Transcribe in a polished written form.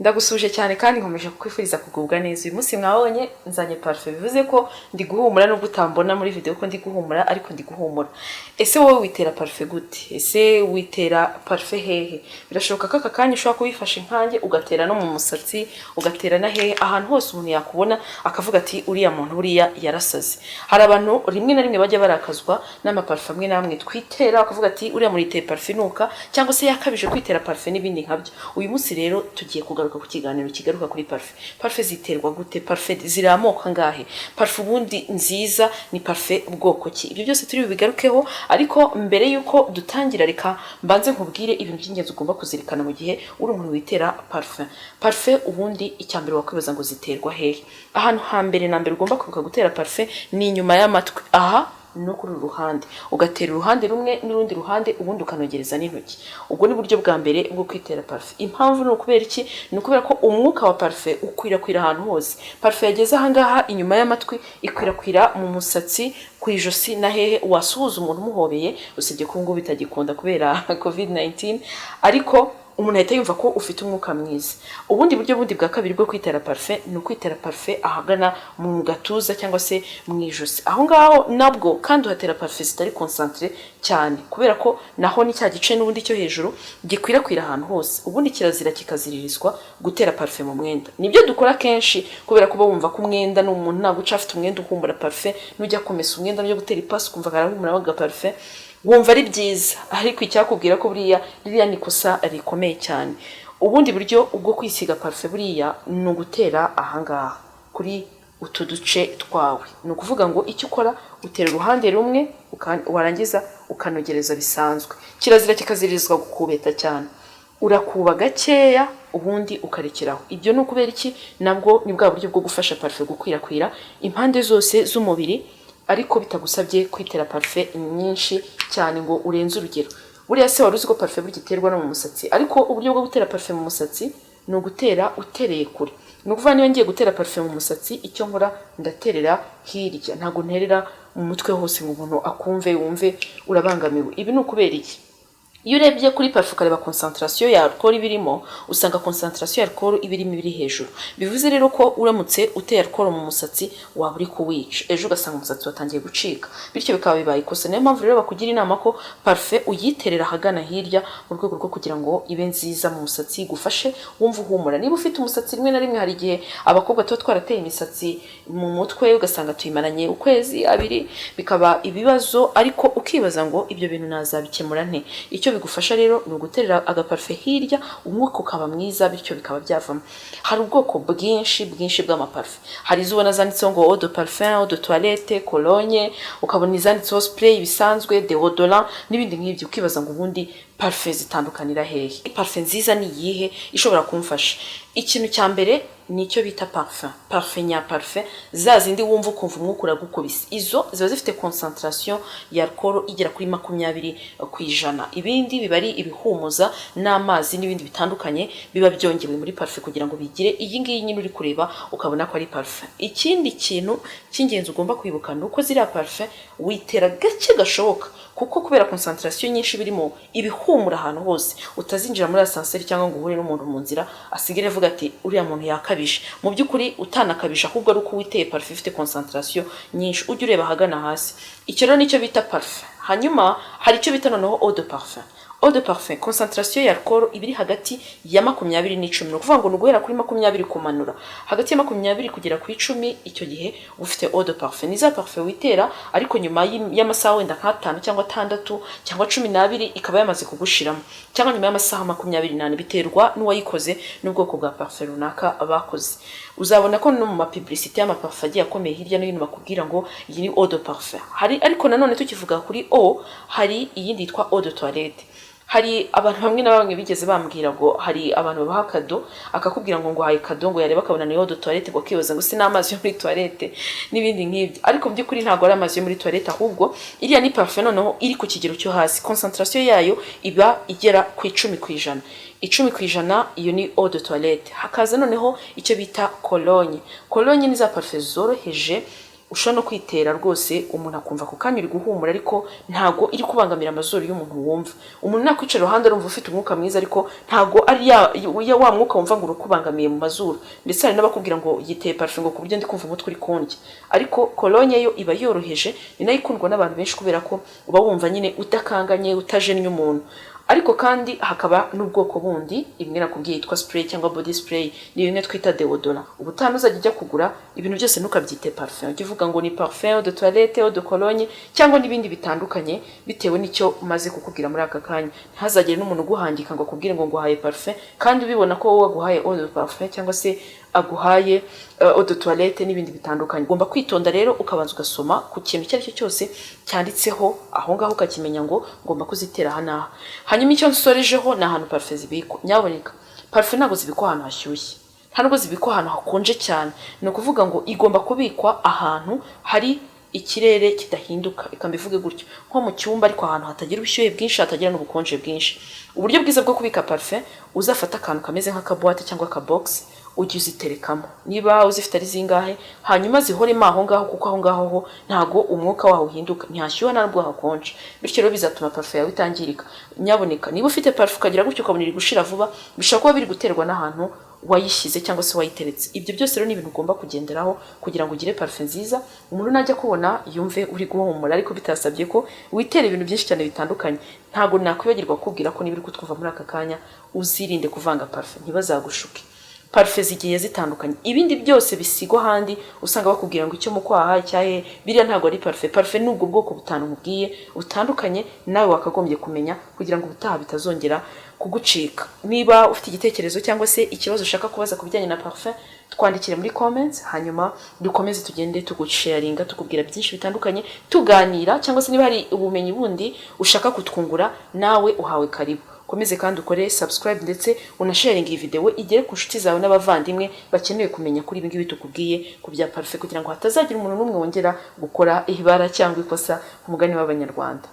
Ndagusuje cyane kandi nkomeje kukwifuriza kugubwa neza. Uyu munsi mwabonye nzanye parfum, bivuze ko ndi guhumura nubwo utambona muri video ko ndi guhumura, ariko ndi guhumura. Ese wowe witera parfum gute? Ese witera parfum hehe? Birashoboka ko aka kanya ushobora kubifasha inkange ugatera no mu musatsi, ugatera na hehe, ahantu hose umuntu yakubona akavuga ati uriya muntu buriya yarasaze. Hari abantu rimwe na rimwe bajya barakazwa n'amaparfum amwe namwe twitera, akavuga ati uriya muri iteye parfum nuka, cyangwa se yakabije kwitera parfum n'ibindi nkabyo. Uyu munsi rero tugiye kugaruka ku kiganiro kigaruka kuri parfum. Parfum ziterwa gute? Parfum ziramoko angahe? Parfum ubundi nziza ni parfum ubwoko ki? Ibyo byose turi bigarukeho, ariko mbere yuko dutangira reka mbanze nkubwire ibintu by'ingenzi ugomba kuzirikana mu gihe uri umuntu witera parfum. Parfum ubundi icyambere wakwibaza ngo ziterwa hehe? Ahantu hambere na mbere ugomba kwibuka gutera parfum ni inyuma y'amatwi. Aha no kuri ruhande ugatera uruhande rumwe n'urundi ruhande, ubundi ukanogereza n'intoki. Ubwo ni buryo bwa mbere bwo kwitera parfum. Impamvu ni ukubera iki? Ni ukubera ko umwuka wa parfum ukwirakwira ahantu hose. Parfum yageze aha ngaha inyuma y'amatwi ikwirakwira mu musatsi, ku ijosi na hehe wasuhuza umuntu umuhobeye, usibye ko ngo bitagikunda kubera COVID-19, ariko umuntu ahita yumva ko ufite umwuka mwiza. Ubundi buryo bundi bwa kabiri bwo kwitera parfum ni ukwitera parfum ahagana mu gatuza cyangwa se mu ijosi. Aho ngaho nabwo kandi uhatera parfum zitari concentré cyane, kubera ko naho ni cya gice n'ubundi cyo hejuru gikwirakwira ahantu hose. Ubundi kirazira kikaziririzwa gutera parfum mu mwenda. Nibyo dukora kenshi kubera ko bumva ko umwenda n'umuntu ntabwo uca afite umwenda uhumura parfum, nujya kumesa umwenda no gutera ipasi kumva karahumura waga parfum, wumva ari byiza, ariko icyakubwira ko buriya ni kosa rikomeye cyane. Ubundi buryo ubwo kwisiga parfum buriya ni ugutera ahangaha kuri utu duce twawe. Ni ukuvuga ngo icyo ukora utera uruhande rumwe, warangiza ukanogereza bisanzwe. Kirazira kikazirizwa gukubeta cyane, urakuba gakeya ubundi ukarekeraho. Ibyo ni ukubera iki? Nabwo ni bwa buryo bwo gufasha parfum gukwirakwira impande zose z'umubiri, ariko bitagusabye kwitera parfum nyinshi cyane ngo urenze urugero. Buriya se wari uzi ko parfum burya no mu musatsi, ariko uburyo bwo gutera parfum mu musatsi ni ugutera utereye kure. Ni ukuvuga niyo ngiye gutera parfum mu musatsi, icyo nkora ndaterera hirya, ntabwo nterera mu mutwe hose ngo umuntu akumve wumve urabangamiwe. Ibi ni ukubera iki? Iyo urebye kuri parfum ukareba concentration ya alcool ibirimo, usanga concentration ya alcool ibirimo iri hejuru. Bivuze rero ko uramutse uteye alcool mu musatsi waba uri kuwica, ejo ugasanga umusatsi watangiye gucika, bityo bikaba bibaye ikosa. Niyo mpamvu rero bakugira inama ko parfum uyiterera hagana hirya mu rwego rwo kugira ngo ibe nziza mu musatsi, igufashe wumva uhumura. Niba ufite umusatsi rimwe na rimwe, hari igihe abakobwa tuba twarateye imisatsi mu mutwe ugasanga tuyimaranye ukwezi abiri, bikaba ibibazo, ariko ukibaza ngo ibyo bintu nazabikemura nte? Icyo bigufasha rero ni uguterera agaparfum hirya, umwuka ukaba mwiza, bityo bikaba byavamo. Hari ubwoko bwinshi bw'amaparfum. Hari izo ubona zanditseho ngo eau de parfum, eau de toilette, cologne, ukabona izanditseho spray bisanzwe, deodorant n'ibindi nk'ibyo. Ukibaza ngo ubundi parfum zitandukanira hehe? Parfum nziza ni iyihe ishobora kumfasha? Ikintu cya mbere nicyo bita parfum nya parfum, za zindi wumva ukumva umwuka uragukubise. Izo ziba zifite concentration ya alcool igera kuri 20%. Ibindi biba ari ibihumuza n'amazi n'ibindi bitandukanye biba byongewe muri parfum kugira ngo bigire iyi ngiyi nyine uri kureba ukabona ko ari parfum. Ikindi kintu cy'ingenzi ugomba kwibuka ni uko ziriya parfum witera gake gashoboka, kuko kubera concentration nyinshi birimo ibihumura ahantu hose, utazinjira muri ascenseur cyangwa ngo uhure n'umuntu mu nzira asigire avuga ati uriya muntu yakabije. Mu by'ukuri utanakabije, ahubwo ari uko witeye parfum ifite concentration nyinshi, ujye ureba hagana hasi. Icyo rero nicyo bita parfum. Hanyuma hari icyo bita noneho eau de parfum. Eau de parfum concentration ya alcool ibiri hagati ya 20 n'icumi. No kuvuga ngo nuguhera kuri 20 kumanura, hagati ya 20 kugera ku 10, icyo gihe ufite eau de parfum. Niza parfum witera, ariko nyuma y'amasaha wenda nka 5 cyangwa 6 cyangwa 12 ikaba yamaze kugushiramo, cyangwa nyuma y'amasaha 28, biterwa n'uwayikoze n'ubwoko bwa parfum runaka abakoze. Uzabona ko no mu mapublicité y'amaparfum agiye akomeye hirya no hino bakubwira ngo iyi ni eau de parfum. Hari ariko nanone tukivuga kuri eau, hari iyindi yitwa eau de toilette. Hari abantu bamwe na bamwe bigeze bambwira ngo hari abantu babaha kado, akakubwira ngo haye kado, ngo yareba akabona ni eau de toilette, ngo kibaza ngo si n'amazi yo muri toilette n'ibindi nk'ibyo. Ariko by'ukuri ntabwo ari amazi yo muri toilette, ahubwo iriya ni parfum noneho iri ku kigero cyo hasi. Concentration yayo iba igera ku 10%. 10% iyo ni eau de toilette. Hakaza noneho icyo bita cologne. Cologne ni za parfum zoroheje ushobora no kwitera rwose umuntu akumva ku kanya uri guhumura ariko ntago iri kubangamira amazuru y'umuntu wumva. Umuntu nakwicara iruhande arumva ufite umwuka mwiza ariko ntago ari wa mwuka wumva ngo urukubangamiye mu mazuru. Ndetse hari n'abakubwira ngo yiteye parfum ngo kuburyo ndi kumva umutwe uri kundya, ariko cologne yo iba yoroheje, ni nayo ikundwa n'abantu benshi kubera ko uba wumva nyine udakanganye utajennye umuntu. Ariko kandi hakaba n'ubwoko bundi, imwe nakubwiye yitwa spray cyangwa body spray, ni bimwe twita deodorant. Ubutano uzajya ujya kugura ibintu byose ntukabyite parfum, ujye uvuga ngo ni parfum de toilette ou de cologne cyangwa n'ibindi bitandukanye bitewe n'icyo umaze kukubwira muri aka kanya. Ntihazagire n'umuntu uguhandika ngo akubwire ngo nguhaye parfum kandi ubibona ko wowe aguhaye eau de parfum cyangwa se aguhaye eau de toilette n'ibindi bitandukanye. Ugomba kwitonda rero ukabanza ugasoma ku kintu icyo ari cyo cyose cyanditseho aho ngaho, ukakimenya ngo ngomba kuzitera hanaha. Hanyuma icyo nsorejeho ni ahantu parfum zibikwa. Nyaboneka parfum ntabwo zibikwa ahantu hashyushye, ntabwo zibikwa ahantu hakonje cyane. Ni ukuvuga ngo igomba kubikwa ahantu hari ikirere kidahinduka, reka mbivuge gutyo, nko mu cyumba ariko ahantu hatagira ubushyuhe bwinshi, hatagira n'ubukonje bwinshi. Uburyo bwiza bwo kubika parfum, uzafata akantu kameze nk'akabuwate cyangwa akabox, ujye uziterekamo niba uzifite ari zingahe, hanyuma zihoremo aho ngaho, kuko aho ngaho ho ntago umwuka waho uhinduka, ntihashyuha ntabwo hakonje, bityo rero bizatuma parfum yawe itangirika. Nyaboneka niba ufite parfum ukagira gutyo ukabona iri gushira vuba, bishobora kuba biri guterwa n'ahantu wayishyize cyangwa se wayiteretse. Ibyo byose rero ni ibintu ugomba kugenderaho kugira ngo ugire parfum nziza, umuntu najya kubona yumve uri guhumura, ariko bitasabye ko witera ibintu byinshi cyane bitandukanye. Ntago nakwibagirwa kubwira ko niba uri kutwumva muri aka kanya uzirinde kuvanga parfum, ntibazagushuke. Parfum zigiye zitandukanye, ibindi byose bisigwa handi usanga bakubwira ngo icyo mukwaha cyahe, biriya ntago ari parfum. Parfum ni ubwo bwoko butanu mubwiye butandukanye, nawe wakagombye kumenya kugira ngo ubutaha bitazongera kugucika. Niba ufite igitekerezo cyangwa se ikibazo ushaka kubaza ku bijyanye na parfum, twandikire muri comments, hanyuma dukomeze tugende tugusharinga, tukubwira byinshi bitandukanye, tuganira, cyangwa se niba hari ubumenyi bundi ushaka kutwungura, nawe uhawe karibu. Komeze kandi ukore subscribe ndetse unasharinga iyi video igere ku nshuti zawe n'abavandimwe bakeneye kumenya kuri ibi ngibi tukubwiye ku bya parfum, kugira ngo hatazagira umuntu n'umwe wongera gukora ibara cyangwa ikosa, umugani w'Abanyarwanda.